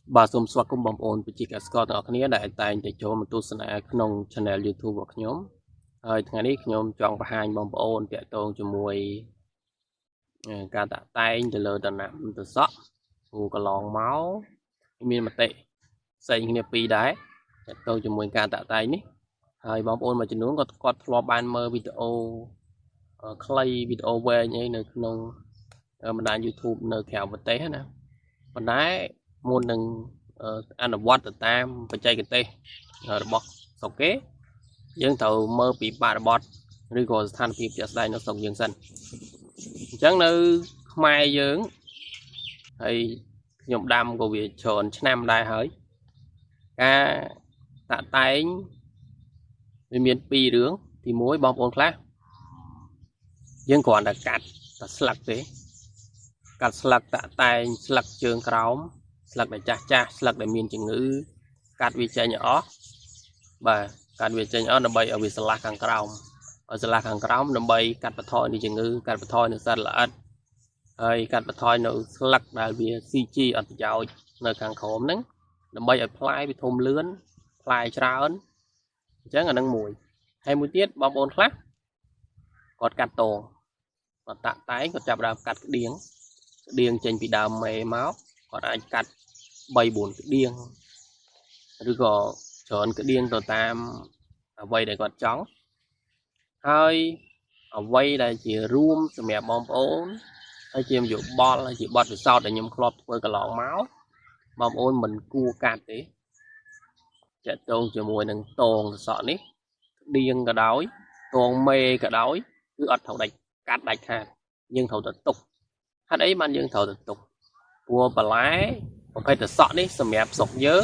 Bà xôm xoa cùng bóng ôn với chị cả Scott ở khán đại tại để cho một tu sân trong channel YouTube của nhóm. Ngàyนี้ខ្ញុំចង់បង្ហាញបងប្អូនតាក់ទងជាមួយការតាក់តែងទៅលើដំណាំទៅសក់គូកន្លងមកមានមតិផ្សេងគ្នាពីរដែរតាក់ទងជាមួយការតាក់តែងនេះហើយបងប្អូនមួយចំនួនក៏គាត់ធ្លាប់បានមើលវីដេអូខ្លីវីដេអូវែងអីនៅក្នុងបណ្ដាញ YouTube នៅក្រៅប្រទេសណាប៉ុន្តែមុននឹងអនុវត្តទៅតាមបច្ចេកទេសរបស់ស្រុកគេយើងត្រូវមើលពីបរិបទឬក៏ស្ថានភាពជាក់ស្ដែងនៅស្រុកយើងសិនអញ្ចឹងនៅខ្មែរយើងហើយខ្ញុំដាំក៏វាច្រើនឆ្នាំដែរហើយការតាក់តែងវាមានពីររឿងទី1បងប្អូនខ្លះយើងគ្រាន់តែកាត់តែស្លឹកទេកាត់ស្លឹកតាក់តែងស្លឹកជើងក្រោមស្លឹកដែលចាស់ស្លឹកដែលមានជំងឺកាត់វាចេញអស់បាទកាត់វាចេញអស់ដើម្បីឲ្យវាស្រឡះខាងក្រោមឲ្យស្រឡះខាងក្រោមដើម្បីកាត់បន្ថយនៃជំងឺកាត់បន្ថយនៅសត្វល្អិតហើយកាត់បន្ថយនៅស្លឹកដែលវាស៊ីជីអត់ប្រយោជន៍នៅខាងក្រោមហ្នឹងដើម្បីឲ្យផ្លែវាធំលឿនផ្លែច្រើនអញ្ចឹងអានឹងមួយហើយមួយទៀតបងប្អូនខ្លះគាត់កាត់តងគាត់តាក់តែងគាត់ចាប់ដើមកាត់ក្តៀងចេញពីដើមមេមកគាត់អាចកាត់3 4ក្តៀងឬក៏ច្រើនក្តៀងទៅតាមអ្វីដែលគាត់ចង់ហើយអ្វីដែលជារួមសម្រាប់បងប្អូនហើយជាយោបល់ហើយជាបទពិសោធន៍ដែលខ្ញុំធ្លាប់ធ្វើកន្លងមកបងប្អូនមិនគួរកាត់ទេចាក់តងជាមួយនឹងតងសក់នេះក្តៀងក៏ដោយតងមេក៏ដោយគឺអត់ត្រូវកាត់ដាច់ខាតយើងត្រូវតែទុកហេតុអីបានយើងត្រូវតែទុកព្រោះបន្លែប្រភេទសក់នេះសម្រាប់ស្រុកយើង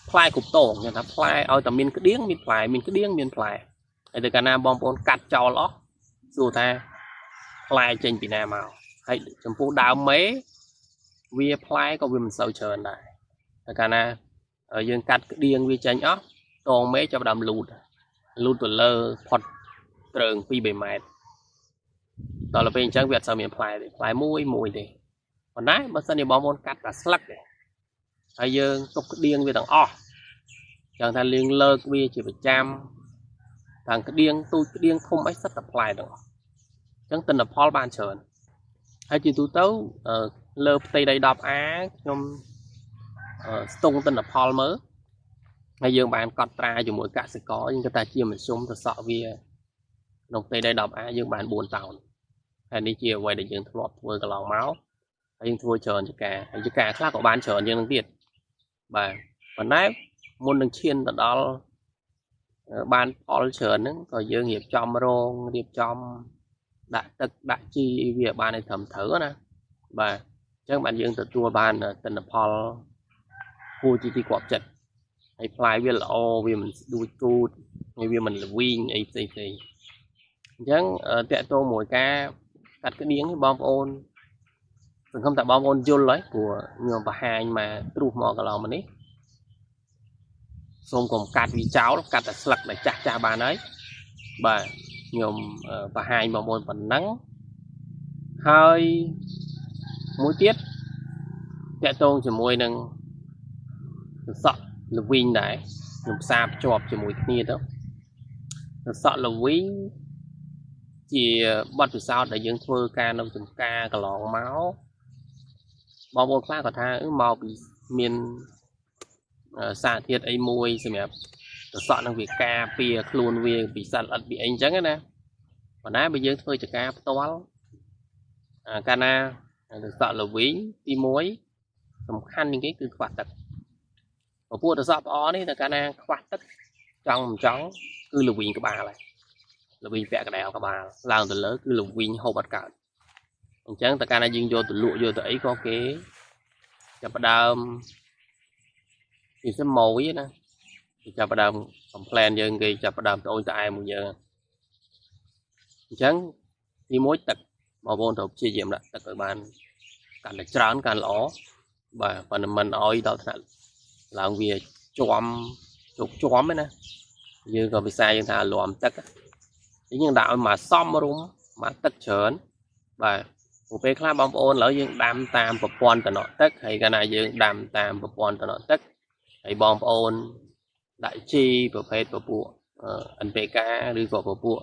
ផ្លែគ្រប់តងគេថាផ្លែឲ្យតែមានក្តៀងមានផ្លែមានក្តៀងមានផ្លែហើយទៅកាលណាបងប្អូនកាត់ចោលអស់សួរថាផ្លែចេញពីណាមកហើយចំពោះដើមមេវាផ្លែក៏វាមិនសូវច្រើនដែរតែកាលណាយើងកាត់ក្តៀងវាចេញអស់តងមេចាប់ដើមលូតទៅលើផុតត្រឹង 2-3 ម៉ែត្រដល់ទៅពេលអញ្ចឹងវាអត់សូវមានផ្លែទេផ្លែមួយទេប៉ុន្តែបើសិនជាបងប្អូនកាត់តែស្លឹកទេហើយយើងទុកក្តៀងវាទាំងអស់ចឹងថាលាងលើកវាជាប្រចាំទាំងក្តៀងទូចក្តៀងធំអីសិតតែផ្លែទាំងអស់ចឹងទិន្នផលបានច្រើនហើយជាទូទៅលើផ្ទៃដី 10A ខ្ញុំស្ទង់ទិន្នផលមើលហើយយើងបានកត់ត្រាជាមួយកសិករយើងគិតថាជាមធ្យមទៅសក់វាក្នុងផ្ទៃដី 10A យើងបាន4 តោនហើយនេះជាអ្វីដែលយើងធ្លាប់ធ្វើកន្លងមកហើយយើងធ្វើច្រើនជាការហើយជាការខ្លះក៏បានច្រើនជាងនឹងទៀតបាទប៉ុន្តែមុននឹងឈានទៅដល់បានផលច្រើនហ្នឹងក៏យើងរៀបចំរងរៀបចំដាក់ទឹកដាក់ជីវាបានឲ្យត្រឹមត្រូវណាបាទអញ្ចឹងបានយើងទទួលបានទិន្នផលគួរជាទីគាប់ចិត្តហើយផ្លែវាល្អវាមិនស្ដួចគូតហើយវាមិនល្វីងអីផ្សេងអញ្ចឹងតកតងមួយការកាត់ក្តៀងនេះបងប្អូនសង្ឃឹមថាបងប្អូនយល់ហើយព្រោះខ្ញុំបង្ហាញមកត្រុសមកកន្លងមកនេះសូមកុំកាត់វាចោលកាត់តែស្លឹកដែលចាស់បានហើយបាទខ្ញុំបង្ហាញបងប្អូនប៉ុណ្ណឹងហើយមួយទៀតតកតងជាមួយនឹងសក់ល្វីងដែរខ្ញុំផ្សារភ្ជាប់ជាមួយគ្នាទៅសក់ល្វីងជាបទពិសោធន៍ដែលយើងធ្វើការនៅចំការកន្លងមកបងប្អូនខ្លះគាត់ថាមកពីមានសារធាតុអីមួយសម្រាប់សក់នឹងវាការពារខ្លួនវាពីសត្វល្អិតពីអីអញ្ចឹងណាប៉ុន្តែបើយើងធ្វើចការផ្ទាល់កាលណាសក់ល្វីងទី1សំខាន់ជាងគេគឺខ្វះទឹកពួកសក់ផ្អនេះតែកាលណាខ្វះទឹកចង់មិនចង់គឺល្វីងក្បាលហើយល្វីងពាក់កណ្ដាលក្បាលឡើងទៅលើគឺល្វីងហូបអត់កើតអញ្ចឹងតែកាលណាយើងយកទៅលក់យកទៅអីក៏គេចាប់ផ្ដើមពីសម៉ួយណាគេចាប់ផ្ដើម complain យើងគេចាប់ផ្ដើមត្អូញត្អែមួយយើងអញ្ចឹងទី1ទឹកបងប្អូនត្រូវព្យាយាមដាក់ទឹកឲ្យបានកាន់តែច្រើនកាន់ល្អបាទប៉ុន្តែមិនឲ្យដល់ថ្នាក់ឡើងវាជាប់ណាយើងក៏ភាសាយើងថាលំទឹកយើងដាក់ឲ្យមកសមរម្យមកទឹកច្រើនបាទ bộ phê khá bóng ôn lỡ dương đam tam bộ pon tận nọ tất hay cái này dương đam tam bộ pon tận nọ tất hay bóng ôn đại chi bộ phê bộ bộ NPK ឬក៏ពពួក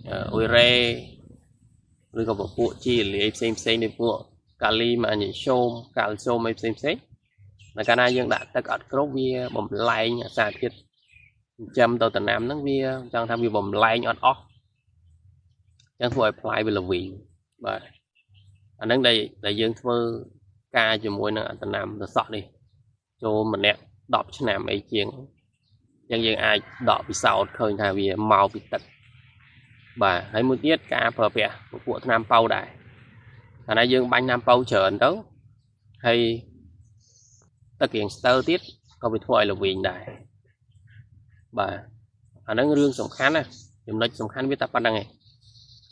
អ៊ុយរ៉េឬក៏ពពួកជាលាយផ្សេងៗនៃពួកកាលីម៉ាញ៉េស្យូមកាល់ស្យូមអីផ្សេងៗនៅកាលណាយើងដាក់ទឹកអត់គ្រប់វាបំលែងអាសារធាតុចិញ្ចឹមទៅដំណាំហ្នឹងវាចង់ថាវាបំលែងអត់អស់អញ្ចឹងធ្វើឲ្យផ្លែវាល្វីងបាទអាហ្នឹងដែលយើងធ្វើការជាមួយនឹងដំណាំសសក់នេះចូលម្នាក់10ឆ្នាំអីជាងយើងអាចដកពិសោធន៍ឃើញថាវាមកពីទឹកបាទហើយមួយទៀតការប្រើប្រាស់ពពួកថ្នាំប៉ៅដែរកាលណាយើងបាញ់ថ្នាំប៉ៅច្រើនទៅហើយទឹករៀងស្ទើរទៀតក៏វាធ្វើឲ្យល្វីងដែរបាទអាហ្នឹងរឿងសំខាន់ណាចំណុចសំខាន់វាតែប៉ុណ្្នឹងឯង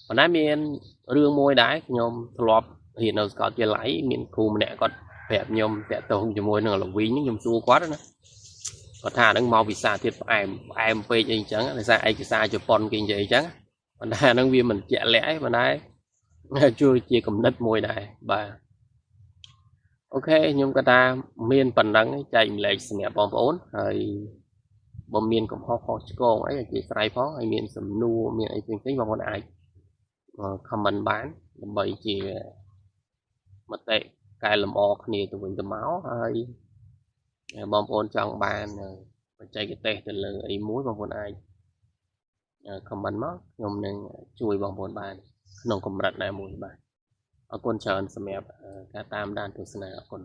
ប៉ុន្តែមានរឿងមួយដែរខ្ញុំធ្លាប់រៀននៅសាកលវិទ្យាល័យមានគ្រូម្នាក់គាត់ប្រាប់ខ្ញុំតាក់ទងជាមួយនឹងល្វីងខ្ញុំសួរគាត់ណាគាត់ថាហ្នឹងមកវិសាធាតុផ្អែមពេកអីអញ្ចឹងដោយសារឯកសារជប៉ុនគេនិយាយអញ្ចឹងប៉ុន្តែហ្នឹងវាមិនជាក់លាក់ឯងប៉ុន្តែជួយជាគំនិតមួយដែរបាទអូខេខ្ញុំគាត់ថាមានប៉ុណ្ណឹងចែកម្លែកសម្រាប់បងប្អូនហើយបើមានកំហុសខុសឆ្គងអីអធិស្ឋានផងហើយមានសំណួរមានអីផ្សេងៗបងប្អូនអាច comment បានដើម្បីជាមតិកែលម្អគ្នាទៅវិញទៅមកហើយបងប្អូនចង់បានបច្ចេកទេសទៅលើអីមួយបងប្អូនអាច comment មកខ្ញុំនឹងជួយបងប្អូនបានក្នុងកម្រិតណាមួយបាទអរគុណច្រើនសម្រាប់ការតាមដានទស្សនាអរគុណ